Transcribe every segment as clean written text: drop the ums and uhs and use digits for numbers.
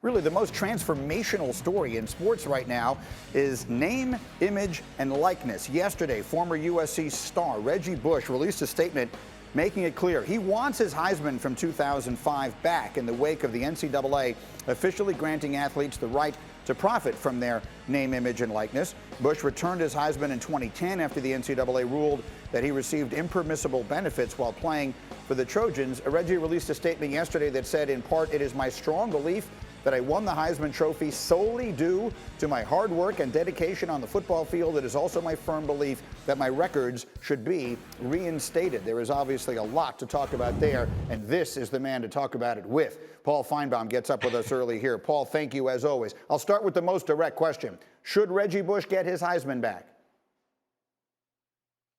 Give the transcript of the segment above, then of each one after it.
really the most transformational story in sports right now is name, image, and likeness. Yesterday, former USC star Reggie Bush released a statement making it clear he wants his Heisman from 2005 back in the wake of the NCAA officially granting athletes the right to profit from their name, image, and likeness. Bush returned his Heisman in 2010 after the NCAA ruled that he received impermissible benefits while playing for the Trojans. Reggie released a statement yesterday that said, in part, "It is my strong belief that I won the Heisman Trophy solely due to my hard work and dedication on the football field. It is also my firm belief that my records should be reinstated." There is obviously a lot to talk about there, and this is the man to talk about it with. Paul Finebaum gets up with us early here. Paul, thank you as always. I'll start with the most direct question. Should Reggie Bush get his Heisman back?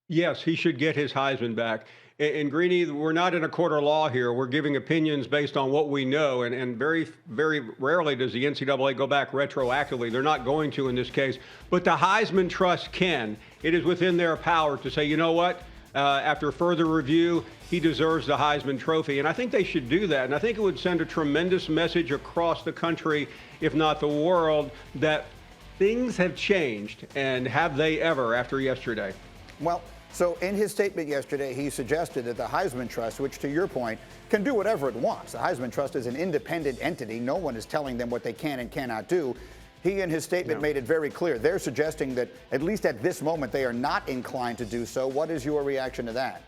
Yes, he should get his Heisman back. And Greeny, we're not in a court of law here. We're giving opinions based on what we know, and very, very rarely does the NCAA go back retroactively. They're not going to in this case, but the Heisman Trust can. It is within their power to say, you know what, after further review, he deserves the Heisman Trophy, and I think they should do that. And I think it would send a tremendous message across the country, if not the world, that things have changed, and have they ever after yesterday? Well, so in his statement yesterday, he suggested that the Heisman Trust, which to your point, can do whatever it wants. The Heisman Trust is an independent entity. No one is telling them what they can and cannot do. He, in his statement, made it very clear. They're suggesting that, at least at this moment, they are not inclined to do so. What is your reaction to that?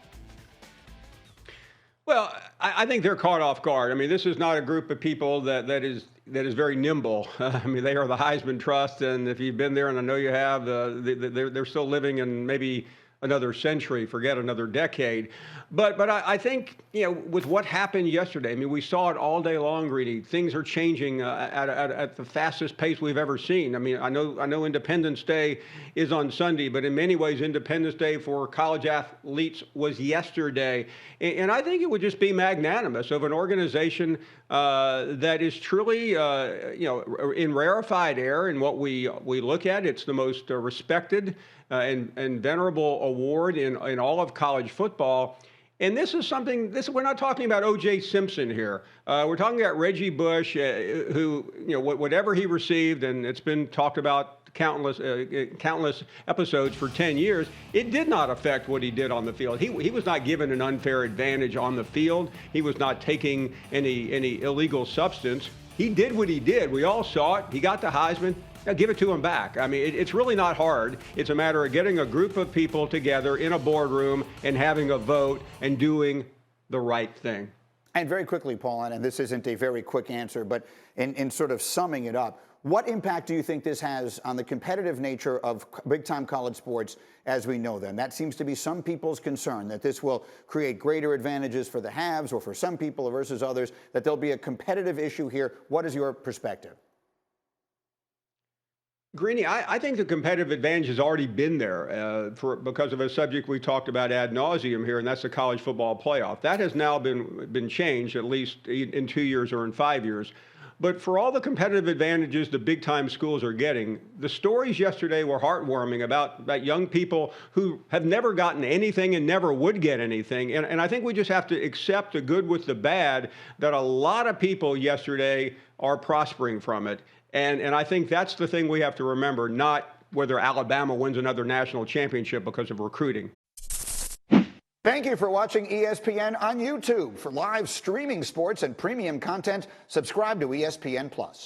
Well, I think they're caught off guard. I mean, this is not a group of people that is very nimble. I mean, they are the Heisman Trust, and if you've been there, and I know you have, they're still living in maybe another century, forget another decade. But I think, you know, with what happened yesterday, I mean, we saw it all day long, Greedy. Things are changing at the fastest pace we've ever seen. I mean, I know Independence Day is on Sunday, but in many ways, Independence Day for college athletes was yesterday. And I think it would just be magnanimous of an organization that is truly, you know, in rarefied air in what we look at. It's the most respected and venerable award in all of college football. And this is something, we're not talking about O.J. Simpson here. We're talking about Reggie Bush, who, you know, whatever he received, and it's been talked about countless episodes for 10 years, it did not affect what he did on the field. He was not given an unfair advantage on the field. He was not taking any illegal substance. He did what he did. We all saw it. He got the Heisman. Now give it to him back. I mean, it's really not hard. It's a matter of getting a group of people together in a boardroom and having a vote and doing the right thing. And very quickly, Paul, and this isn't a very quick answer, but in sort of summing it up, what impact do you think this has on the competitive nature of big-time college sports as we know them? That seems to be some people's concern, that this will create greater advantages for the haves or for some people versus others, that there'll be a competitive issue here. What is your perspective? Greeny, I think the competitive advantage has already been there because of a subject we talked about ad nauseum here, and that's the college football playoff. That has now been changed, at least in 2 years or in 5 years. But for all the competitive advantages the big-time schools are getting, the stories yesterday were heartwarming about young people who have never gotten anything and never would get anything. And I think we just have to accept the good with the bad, that a lot of people yesterday are prospering from it. And I think that's the thing we have to remember, not whether Alabama wins another national championship because of recruiting. Thank you for watching ESPN on YouTube. For live streaming sports and premium content, subscribe to ESPN+.